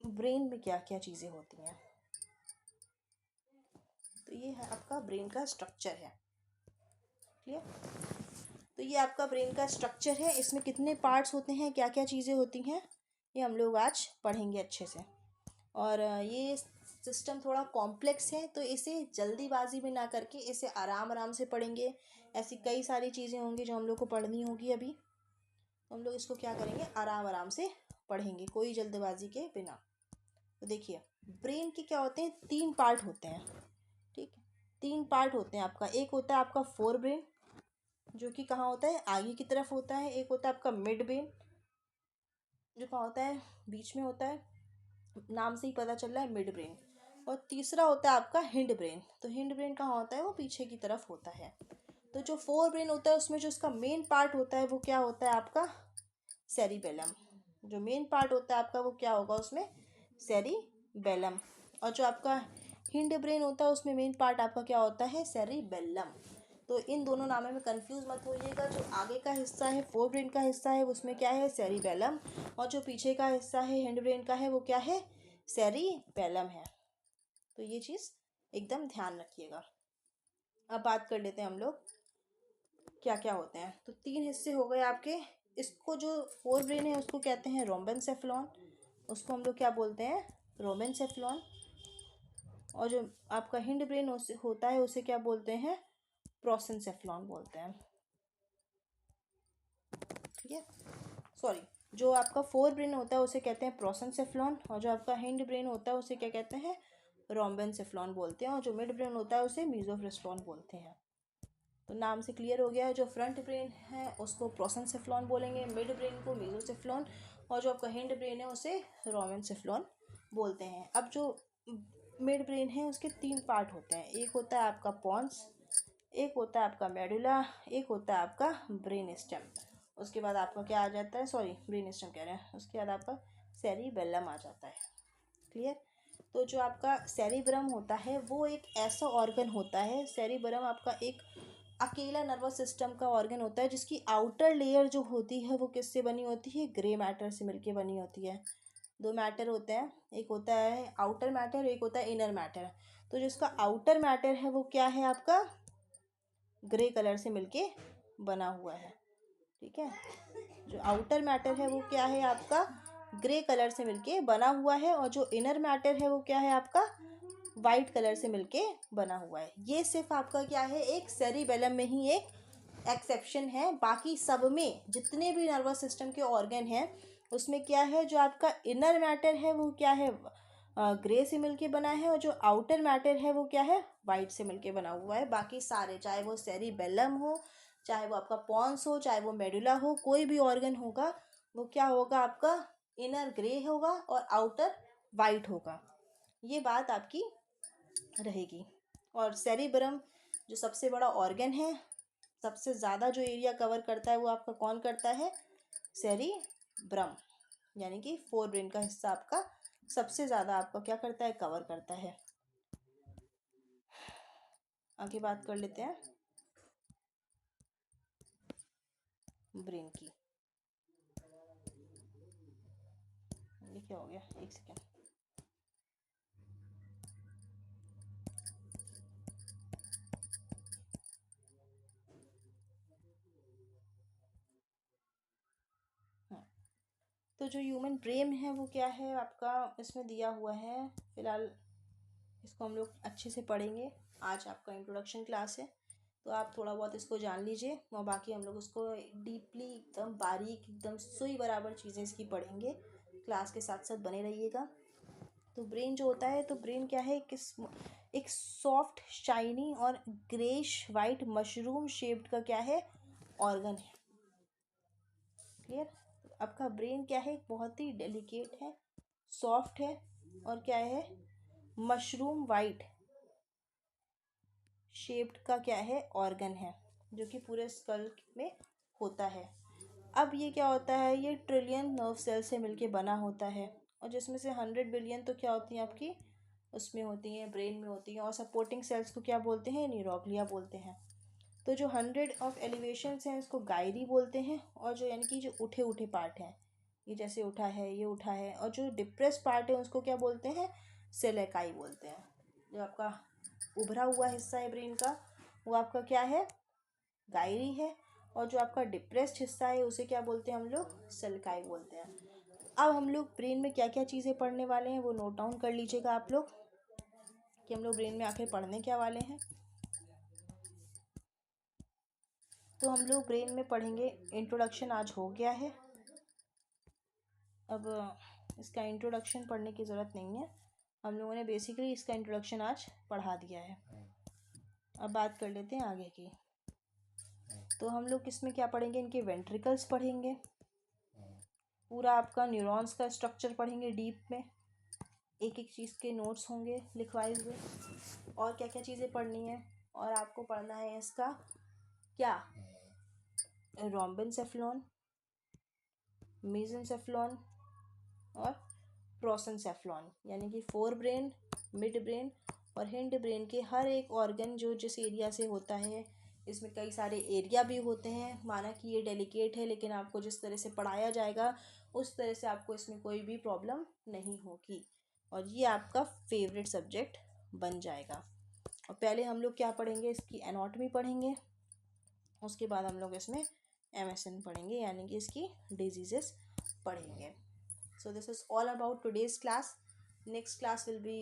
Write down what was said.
Brain में क्या क्या चीज़ें होती हैं। तो ये है आपका ब्रेन का स्ट्रक्चर है। क्लियर। तो ये आपका ब्रेन का स्ट्रक्चर है, इसमें कितने पार्ट्स होते हैं, क्या क्या चीज़ें होती हैं, ये हम लोग आज पढ़ेंगे अच्छे से। और ये सिस्टम थोड़ा कॉम्प्लेक्स है, तो इसे जल्दीबाजी में ना करके इसे आराम आराम से पढ़ेंगे। ऐसी कई सारी चीज़ें होंगी जो हम लोग को पढ़नी होगी अभी, तो हम लोग इसको क्या करेंगे, आराम आराम से पढ़ेंगे, कोई जल्दबाजी के बिना। तो देखिए, ब्रेन के क्या होते हैं, 3 पार्ट होते हैं। ठीक है, 3 पार्ट होते हैं आपका। एक होता है आपका फोर ब्रेन, जो कि कहाँ होता है, आगे की तरफ होता है। एक होता है आपका मिड ब्रेन, जो कहाँ होता है, बीच में होता है, नाम से ही पता चल रहा है मिड ब्रेन। और तीसरा होता है आपका हिंड ब्रेन। तो हिंड ब्रेन कहाँ होता है, वो पीछे की तरफ होता है। तो जो फोर ब्रेन होता है उसमें जो उसका मेन पार्ट होता है वो क्या होता है आपका, सेरिबेलम। जो मेन पार्ट होता है आपका वो क्या होगा उसमें, सेरिबेलम। और जो आपका हिंड ब्रेन होता है उसमें मेन पार्ट आपका क्या होता है, सेरिबेलम। तो इन दोनों नामों में कंफ्यूज मत होइएगा। जो आगे का हिस्सा है, फोर ब्रेन का हिस्सा है, उसमें क्या है, सेरिबेलम। और जो पीछे का हिस्सा है, हिंड ब्रेन का है, वो क्या है, सेरिबेलम है। तो ये चीज़ एकदम ध्यान रखिएगा। अब बात कर लेते हैं हम लोग क्या क्या होते हैं। तो 3 हिस्से हो गए आपके। इसको जो फोर ब्रेन है उसको कहते हैं रोम्बेनसेफेलॉन, उसको हम लोग क्या बोलते हैं, रोमेनसेफेलॉन। और जो आपका हिंड ब्रेन होता है उसे क्या बोलते हैं, प्रोसेनसेफेलॉन बोलते हैं। ठीक है, सॉरी, जो आपका फोर ब्रेन होता है उसे कहते हैं प्रोसेनसेफेलॉन, और जो आपका हिंड ब्रेन होता है उसे क्या कहते हैं, रोम्बेनसेफेलॉन बोलते हैं। और जो मिड ब्रेन होता है उसे मीजोफ्रेस्टोन बोलते हैं। तो नाम से क्लियर हो गया है। जो फ्रंट ब्रेन है उसको प्रोसेनसेफेलॉन बोलेंगे, मिड ब्रेन को मीजोसेफेलॉन, और जो आपका हिंड ब्रेन है उसे रोमेनसेफेलॉन बोलते हैं। अब जो मिड ब्रेन है उसके 3 पार्ट होते हैं। एक होता है आपका पॉन्स, एक होता है आपका मेडुला, एक होता है आपका ब्रेन स्टेम। उसके बाद आपका क्या आ जाता है, सॉरी ब्रेन स्टेम कह रहे हैं, उसके बाद आपका सेरिबेलम आ जाता है। क्लियर। तो जो आपका सेरिब्रम होता है वो एक ऐसा ऑर्गन होता है, सेरिब्रम आपका एक अकेला नर्वस सिस्टम का ऑर्गन होता है, जिसकी आउटर लेयर जो होती है वो किससे बनी होती है, ग्रे मैटर से मिलके बनी होती है। 2 मैटर होते हैं, एक होता है आउटर मैटर, एक होता है इनर मैटर। तो जिसका आउटर मैटर है वो क्या है आपका, ग्रे कलर से मिलके बना हुआ है। ठीक है, जो आउटर मैटर है वो क्या है आपका, ग्रे कलर से मिलके बना हुआ है। और जो इनर मैटर है वो क्या है आपका, वाइट कलर से मिलके बना हुआ है। ये सिर्फ आपका क्या है, एक सेरिबेलम में ही एक एक्सेप्शन है। बाकी सब में जितने भी नर्वस सिस्टम के ऑर्गन हैं उसमें क्या है, जो आपका इनर मैटर है वो क्या है, ग्रे से मिलके बना है। और जो आउटर मैटर है वो क्या है, वाइट से मिलके बना हुआ है। बाकी सारे, चाहे वो सेरिबेलम हो, चाहे वो आपका पॉन्स हो, चाहे वो मेडुला हो, कोई भी ऑर्गन होगा वो क्या होगा आपका, इनर ग्रे होगा और आउटर वाइट होगा। ये बात आपकी रहेगी। और सेरिब्रम जो सबसे बड़ा ऑर्गन है, सबसे ज़्यादा जो एरिया कवर करता है वो आपका कौन करता है, सेरिब्रम। यानी कि फोर ब्रेन का हिस्सा आपका सबसे ज़्यादा आपका क्या करता है, कवर करता है। आगे बात कर लेते हैं ब्रेन की। ये क्या हो गया, एक सेकेंड। हाँ, तो जो ह्यूमन ब्रेन है वो क्या है आपका, इसमें दिया हुआ है। फिलहाल इसको हम लोग अच्छे से पढ़ेंगे। आज आपका इंट्रोडक्शन क्लास है, तो आप थोड़ा बहुत इसको जान लीजिए, और बाकी हम लोग उसको डीपली एकदम बारीक एकदम सुई बराबर चीज़ें इसकी पढ़ेंगे। क्लास के साथ साथ बने रहिएगा। तो ब्रेन जो होता है, तो ब्रेन क्या है, एक सॉफ्ट शाइनी और ग्रेश वाइट मशरूम शेप्ड का क्या है, ऑर्गन है। क्लियर। आपका ब्रेन क्या है, बहुत ही डेलिकेट है, सॉफ्ट है, और क्या है, मशरूम वाइट शेप्ड का क्या है, ऑर्गन है, जो कि पूरे स्कल में होता है। अब ये क्या होता है, ये ट्रिलियन नर्व सेल से मिलके बना होता है, और जिसमें से 100 बिलियन तो क्या होती हैं आपकी, उसमें होती हैं, ब्रेन में होती हैं। और सपोर्टिंग सेल्स को क्या बोलते हैं, न्यूरोग्लिया बोलते हैं। तो जो 100 ऑफ एलिवेशंस हैं इसको गायरी बोलते हैं, और जो यानी कि जो उठे उठे पार्ट हैं ये जैसे उठा है, ये उठा है। और जो डिप्रेस पार्ट है उसको क्या बोलते हैं? सेलेकाई बोलते हैं। जो आपका उभरा हुआ हिस्सा है ब्रेन का वो आपका क्या है? गायरी है। और जो आपका डिप्रेस्ड हिस्सा है उसे क्या बोलते हैं हम लोग? सेलेकाई बोलते हैं। अब हम लोग ब्रेन में क्या क्या चीज़ें पढ़ने वाले हैं वो नोट डाउन कर लीजिएगा आप लोग कि हम लोग ब्रेन में आखिर पढ़ने क्या वाले हैं। तो हम लोग ब्रेन में पढ़ेंगे, इंट्रोडक्शन आज हो गया है। अब इसका इंट्रोडक्शन पढ़ने की ज़रूरत नहीं है, हम लोगों ने बेसिकली इसका इंट्रोडक्शन आज पढ़ा दिया है। अब बात कर लेते हैं आगे की। तो हम लोग इसमें क्या पढ़ेंगे? इनके वेंट्रिकल्स पढ़ेंगे, पूरा आपका न्यूरॉन्स का स्ट्रक्चर पढ़ेंगे डीप में, एक एक चीज़ के नोट्स होंगे लिखवाए हुए। और क्या क्या चीज़ें पढ़नी है? और आपको पढ़ना है इसका क्या? रोम्बेनसेफ्लॉन, मेसेनसेफ्लॉन और प्रोसेनसेफ्लॉन, यानी कि फोर ब्रेन, मिड ब्रेन और हिंड ब्रेन के हर एक ऑर्गन जो जिस एरिया से होता है। इसमें कई सारे एरिया भी होते हैं। माना कि ये डेलिकेट है, लेकिन आपको जिस तरह से पढ़ाया जाएगा उस तरह से आपको इसमें कोई भी प्रॉब्लम नहीं होगी और ये आपका फेवरेट सब्जेक्ट बन जाएगा। और पहले हम लोग क्या पढ़ेंगे? इसकी एनाटॉमी पढ़ेंगे, उसके बाद हम लोग इसमें MSN पढ़ेंगे, यानी कि इसकी डिजीजेस पढ़ेंगे। So this is all about today's class. Next class will be